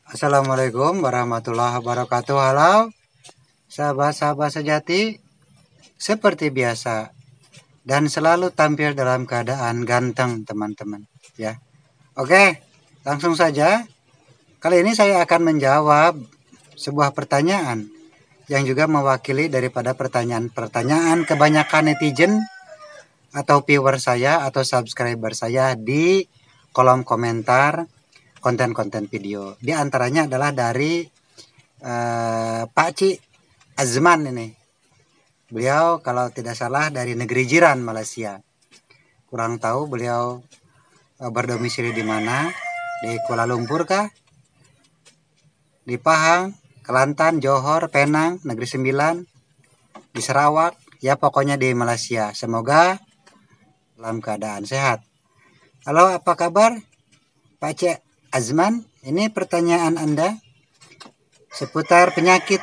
Assalamualaikum warahmatullahi wabarakatuh. Halo sahabat-sahabat sejati, seperti biasa dan selalu tampil dalam keadaan ganteng teman-teman ya. Oke, langsung saja. Kali ini saya akan menjawab sebuah pertanyaan yang juga mewakili daripada pertanyaan-pertanyaan kebanyakan netizen atau viewer saya atau subscriber saya di kolom komentar konten-konten video. Di antaranya adalah dari Pak Ci Azman ini. Beliau kalau tidak salah dari negeri jiran Malaysia. Kurang tahu beliau berdomisili di mana, di Kuala Lumpur kah? Di Pahang, Kelantan, Johor, Penang, Negeri Sembilan, di Sarawak, ya pokoknya di Malaysia. Semoga dalam keadaan sehat. Halo, apa kabar Pak C Azman? Ini pertanyaan Anda seputar penyakit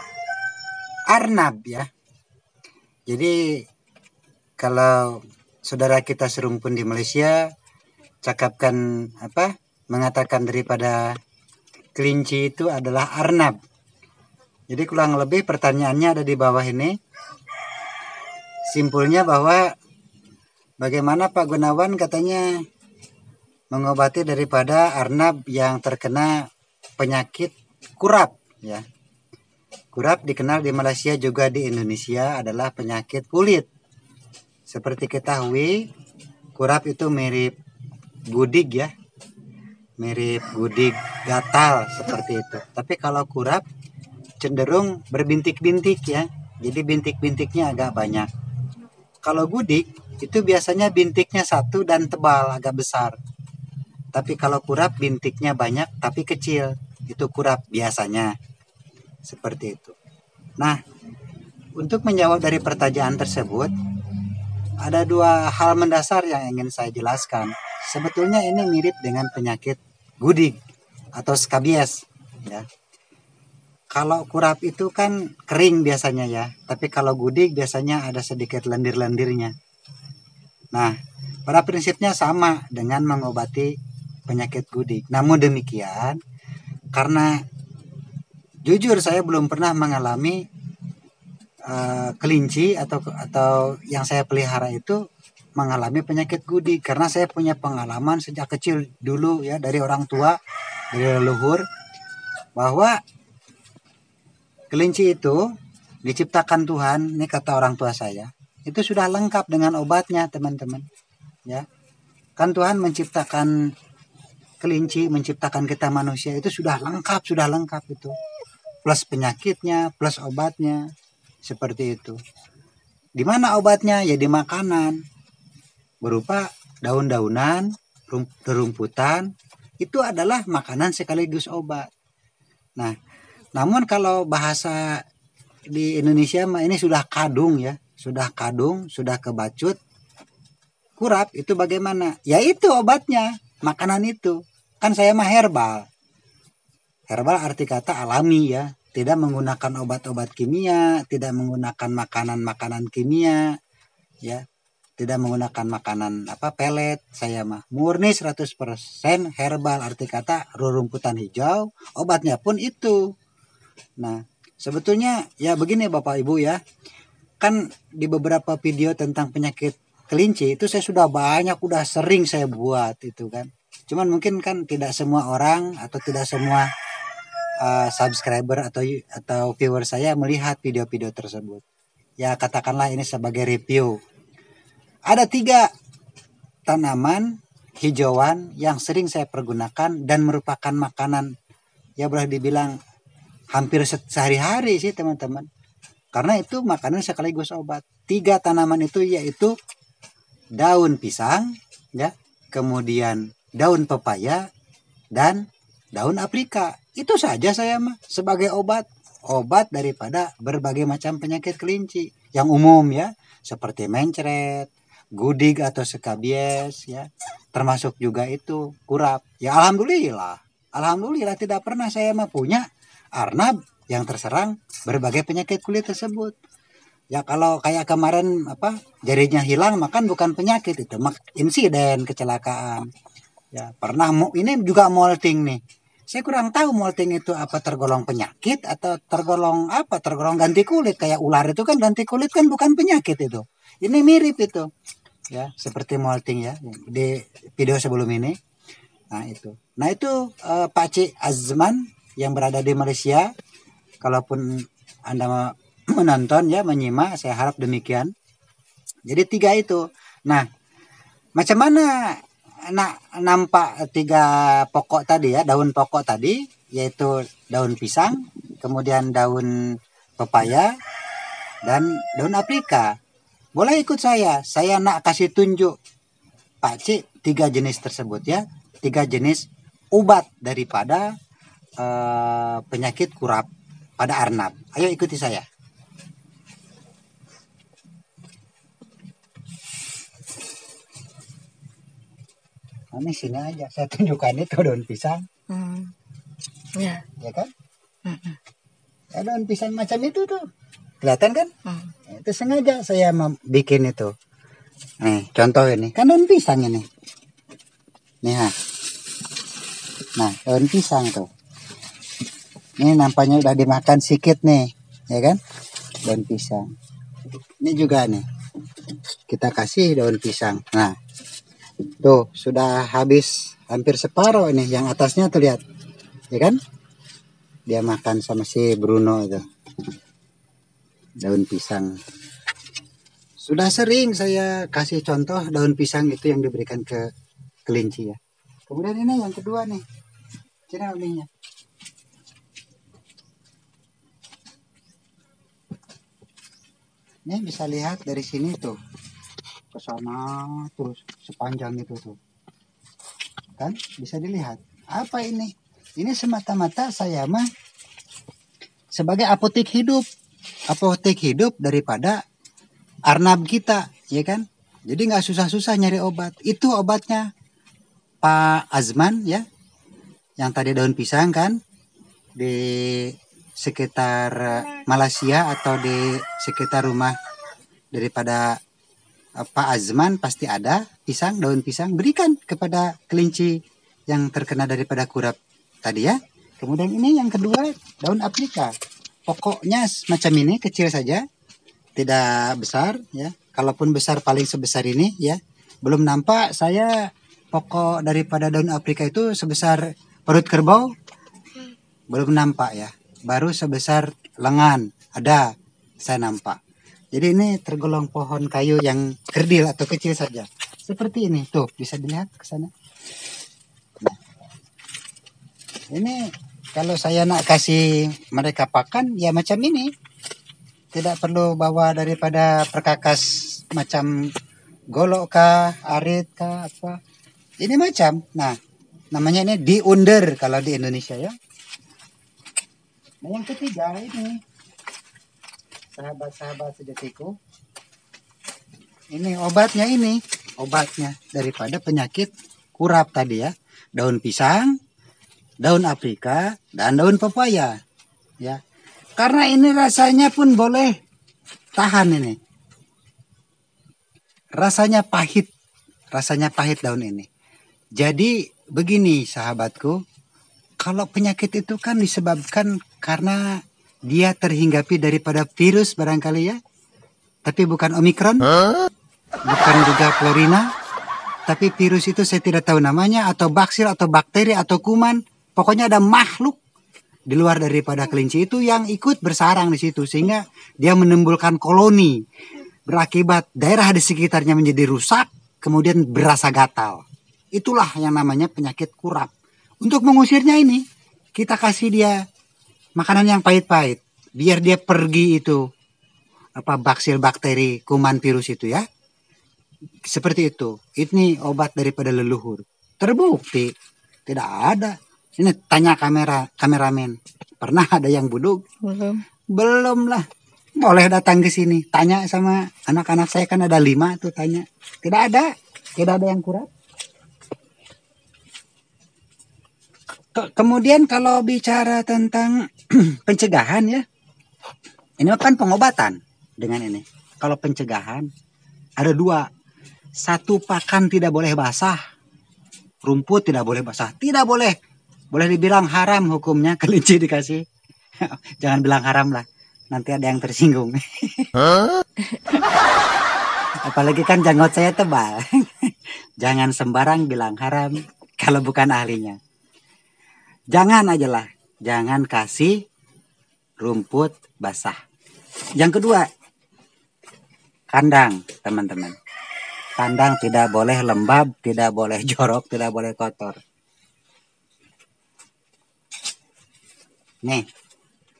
Arnab ya. Jadi kalau saudara kita serumpun di Malaysia cakapkan mengatakan daripada kelinci itu adalah Arnab. Jadi kurang lebih pertanyaannya ada di bawah ini. Simpulnya bahwa bagaimana Pak Gunawan katanya mengobati daripada Arnab yang terkena penyakit kurap ya. Kurap dikenal di Malaysia juga di Indonesia adalah penyakit kulit. Seperti ketahui, kurap itu mirip gudig ya. Mirip gudig gatal seperti itu. Tapi kalau kurap cenderung berbintik-bintik ya. Jadi bintik-bintiknya agak banyak. Kalau gudig itu biasanya bintiknya satu dan tebal, agak besar. Tapi kalau kurap bintiknya banyak tapi kecil, itu kurap biasanya. Seperti itu. Nah, untuk menjawab dari pertanyaan tersebut, ada dua hal mendasar yang ingin saya jelaskan. Sebetulnya ini mirip dengan penyakit gudig atau skabies ya. Kalau kurap itu kan kering biasanya ya, tapi kalau gudig biasanya ada sedikit lendir-lendirnya. Nah, pada prinsipnya sama dengan mengobati penyakit gudig. Namun demikian, karena jujur saya belum pernah mengalami kelinci atau yang saya pelihara itu mengalami penyakit gudig, karena saya punya pengalaman sejak kecil dulu ya, dari orang tua, dari leluhur, bahwa kelinci itu diciptakan Tuhan, ini kata orang tua saya, itu sudah lengkap dengan obatnya teman-teman ya. Kan Tuhan menciptakan kelinci, menciptakan kita manusia itu sudah lengkap itu. Plus penyakitnya, plus obatnya, seperti itu. Di mana obatnya? Ya di makanan. Berupa daun-daunan, rumputan, itu adalah makanan sekaligus obat. Nah, namun kalau bahasa di Indonesia ini sudah kadung ya, sudah kadung, sudah kebacut. Kurap itu bagaimana? Ya itu obatnya, makanan itu. Kan saya mah herbal. Herbal arti kata alami ya, tidak menggunakan obat-obat kimia, tidak menggunakan makanan-makanan kimia ya, tidak menggunakan makanan pelet. Saya mah murni 100% herbal, arti kata rerumputan hijau, obatnya pun itu. Nah, sebetulnya ya begini Bapak Ibu ya, kan di beberapa video tentang penyakit kelinci itu saya sudah sering saya buat itu kan. Cuman mungkin kan tidak semua orang atau tidak semua subscriber atau viewer saya melihat video-video tersebut. Ya katakanlah ini sebagai review. Ada 3 tanaman hijauan yang sering saya pergunakan dan merupakan makanan ya boleh dibilang hampir sehari-hari sih teman-teman. Karena itu makanan sekaligus obat. 3 tanaman itu yaitu daun pisang ya, kemudian daun pepaya dan daun aprika. Itu saja saya mah sebagai obat daripada berbagai macam penyakit kelinci yang umum ya, seperti mencret, gudig atau skabies ya, termasuk juga itu kurap. Ya alhamdulillah tidak pernah saya mah punya Arnab yang terserang berbagai penyakit kulit tersebut. Ya kalau kayak kemarin jarinya hilang, makan bukan penyakit, itu insiden kecelakaan. Ya pernah ini juga molting nih. Saya kurang tahu molting itu apa tergolong penyakit atau tergolong apa, tergolong ganti kulit. Kayak ular itu kan ganti kulit kan bukan penyakit itu. Ini mirip itu. Ya, seperti molting ya di video sebelum ini. Nah itu Pak Cik Azman yang berada di Malaysia. Kalaupun Anda menonton ya, menyimak, saya harap demikian. Jadi 3 itu. Nah, macam mana nampak 3 pokok tadi ya, daun pokok tadi, yaitu daun pisang, kemudian daun pepaya, dan daun aprika. Boleh ikut saya nak kasih tunjuk Pak Cik 3 jenis tersebut ya, 3 jenis obat daripada penyakit kurap pada arnab. Ayo ikuti saya. Ini sini aja saya tunjukkan itu daun pisang. Ya. Ya kan? Ya, daun pisang macam itu tuh. Kelihatan kan? Itu sengaja saya bikin itu. Nih, contoh ini. Kan daun pisang ini. Nih, nah, daun pisang tuh. Ini nampaknya udah dimakan sedikit nih, ya kan? Daun pisang. Ini juga nih. Kita kasih daun pisang. Nah, tuh sudah habis hampir separuh ini, yang atasnya tuh lihat, ya kan? Dia makan sama si Bruno itu daun pisang. Sudah sering saya kasih contoh daun pisang itu yang diberikan ke kelinci ya. Kemudian ini yang kedua nih, cina ulingnya. Ini bisa lihat dari sini tuh. Ke sana terus sepanjang itu tuh kan bisa dilihat. Apa ini semata-mata saya mah sebagai apotek hidup daripada arnab kita, ya kan? Jadi nggak susah-susah nyari obat. Itu obatnya Pak Azman ya, yang tadi daun pisang kan, di sekitar Malaysia atau di sekitar rumah daripada Pak Azman pasti ada pisang, daun pisang, berikan kepada kelinci yang terkena daripada kurap tadi ya. Kemudian ini yang kedua, daun aprika. Pokoknya macam ini, kecil saja, tidak besar ya. Kalaupun besar paling sebesar ini ya. Belum nampak saya pokok daripada daun aprika itu sebesar perut kerbau. Belum nampak ya. Baru sebesar lengan ada, saya nampak. Jadi ini tergolong pohon kayu yang kerdil atau kecil saja. Seperti ini. Tuh, bisa dilihat ke sana. Nah, ini kalau saya nak kasih mereka pakan, ya macam ini. Tidak perlu bawa daripada perkakas macam golok kah, arit kah, apa. Ini macam. Nah, namanya ini diunder kalau di Indonesia ya. Nah, yang ketiga ini. Sahabat-sahabat sejatiku, ini obatnya daripada penyakit kurap tadi ya. Daun pisang, daun aprika, dan daun pepaya ya. Karena ini rasanya pun boleh tahan ini. Rasanya pahit daun ini. Jadi begini sahabatku, kalau penyakit itu kan disebabkan karena dia terhinggapi daripada virus barangkali ya. Tapi bukan Omikron. Bukan juga Florina. Tapi virus itu saya tidak tahu namanya. Atau baksil, atau bakteri, atau kuman. Pokoknya ada makhluk di luar daripada kelinci itu yang ikut bersarang di situ. Sehingga dia menimbulkan koloni. Berakibat daerah di sekitarnya menjadi rusak. Kemudian berasa gatal. Itulah yang namanya penyakit kurap. Untuk mengusirnya ini, kita kasih dia makanan yang pahit-pahit, biar dia pergi itu baksil, bakteri, kuman, virus itu ya. Seperti itu. Ini obat daripada leluhur. Terbukti tidak ada. Ini tanya kameramen. Pernah ada yang budug? Belum lah. Boleh datang ke sini. Tanya sama anak-anak saya, kan ada 5 tuh, tanya. Tidak ada yang kurap. Kemudian kalau bicara tentang pencegahan ya, ini kan pengobatan dengan ini. Kalau pencegahan ada 2. 1, pakan tidak boleh basah, rumput tidak boleh basah, tidak boleh Boleh dibilang haram hukumnya kelinci dikasih. Jangan bilang haram lah, nanti ada yang tersinggung. Apalagi kan janggut saya tebal. Jangan sembarang bilang haram kalau bukan ahlinya. Jangan aja lah, jangan kasih rumput basah. Yang kedua, kandang, teman-teman. Kandang tidak boleh lembab, tidak boleh jorok, tidak boleh kotor. Nih,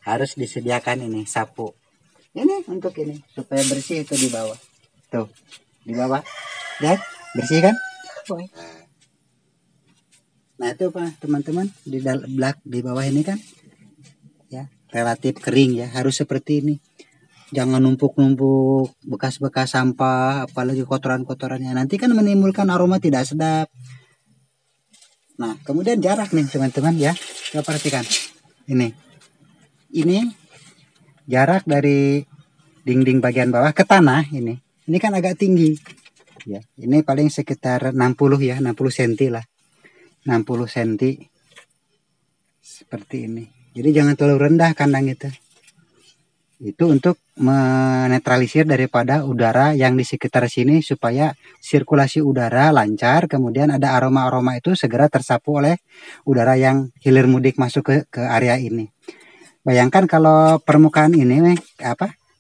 harus disediakan ini sapu. Ini untuk ini supaya bersih itu di bawah. Tuh, di bawah. Lihat, bersih kan? Nah, itu Pak, teman-teman, di di bawah ini kan ya, relatif kering ya, harus seperti ini. Jangan numpuk-numpuk bekas-bekas sampah, apalagi kotoran-kotorannya. Nanti kan menimbulkan aroma tidak sedap. Nah, kemudian jarak nih teman-teman ya. Coba perhatikan. Ini jarak dari dinding bagian bawah ke tanah ini. Ini kan agak tinggi. Ya, ini paling sekitar 60 ya, 60 cm lah. 60 cm. Seperti ini. Jadi jangan terlalu rendah kandang itu. Itu untuk menetralisir daripada udara yang di sekitar sini supaya sirkulasi udara lancar, kemudian ada aroma-aroma itu segera tersapu oleh udara yang hilir mudik masuk ke area ini. Bayangkan kalau permukaan ini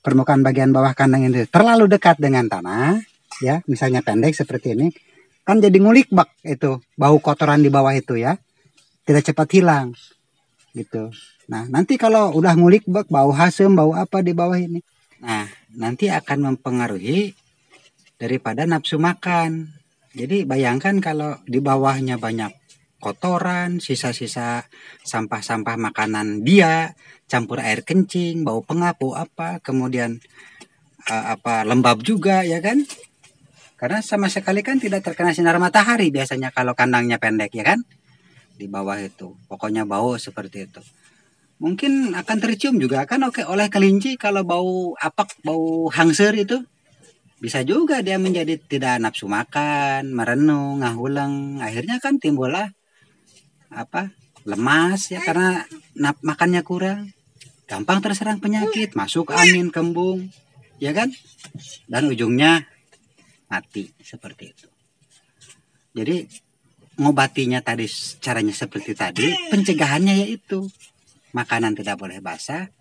permukaan bagian bawah kandang ini terlalu dekat dengan tanah ya, misalnya pendek seperti ini, kan jadi ngulik bak itu bau kotoran di bawah itu ya, tidak cepat hilang gitu. Nah, nanti kalau udah ngulik bau hasem, bau apa di bawah ini. Nah, nanti akan mempengaruhi daripada nafsu makan. Jadi bayangkan kalau di bawahnya banyak kotoran, sisa-sisa sampah-sampah makanan dia, campur air kencing, bau pengap, bau apa, kemudian lembab juga ya kan? Karena sama sekali kan tidak terkena sinar matahari biasanya kalau kandangnya pendek ya kan? Di bawah itu, pokoknya bau seperti itu. Mungkin akan tercium juga kan oleh kelinci kalau bau apak, bau hangser itu. Bisa juga dia menjadi tidak nafsu makan, merenung, ngahuleng. Akhirnya kan timbullah lemas ya karena makannya kurang. Gampang terserang penyakit, masuk angin, kembung, ya kan? Dan ujungnya mati seperti itu. Jadi ngobatinya tadi caranya seperti tadi, pencegahannya yaitu makanan tidak boleh basah,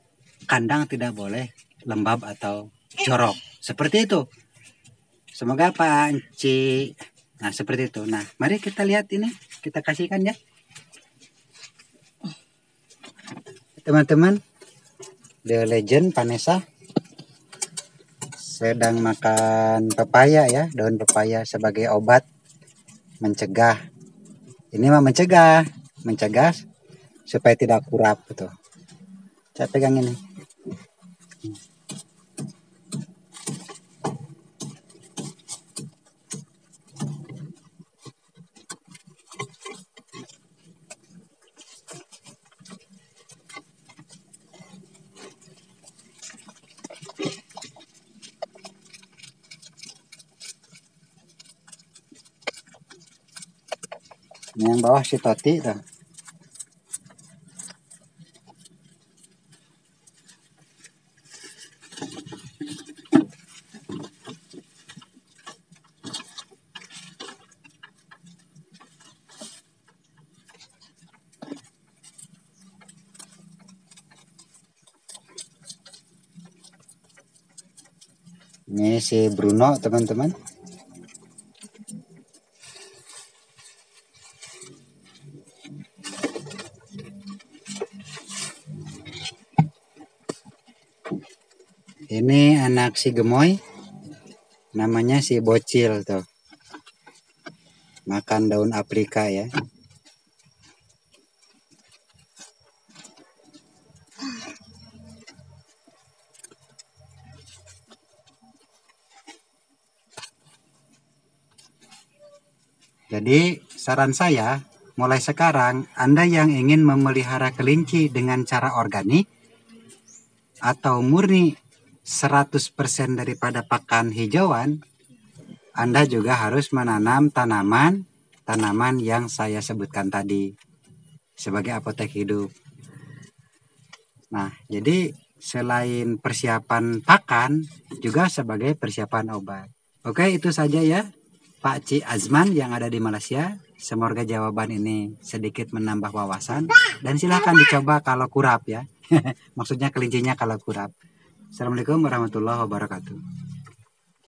kandang tidak boleh lembab atau jorok. Seperti itu. Semoga Pak Enci. Nah, seperti itu. Nah, mari kita lihat ini. Kita kasihkan ya. Teman-teman, The Legend Vanessa sedang makan pepaya ya, daun pepaya sebagai obat mencegah. Ini mah mencegah supaya tidak kurap gitu. Saya pegang ini. Ini yang bawah si Toti tuh. Ini si Bruno teman-teman. Ini anak si Gemoy, namanya si Bocil tuh. Makan daun aprika ya. Jadi saran saya, mulai sekarang Anda yang ingin memelihara kelinci dengan cara organik atau murni 100% daripada pakan hijauan, Anda juga harus menanam tanaman yang saya sebutkan tadi. sebagai apotek hidup. Nah, jadi selain persiapan pakan juga sebagai persiapan obat. Oke, itu saja ya Pak Ci Azman yang ada di Malaysia. Semoga jawaban ini sedikit menambah wawasan dan silahkan dicoba kalau kurap ya. Maksudnya kelincinya kalau kurap. Assalamualaikum warahmatullahi wabarakatuh.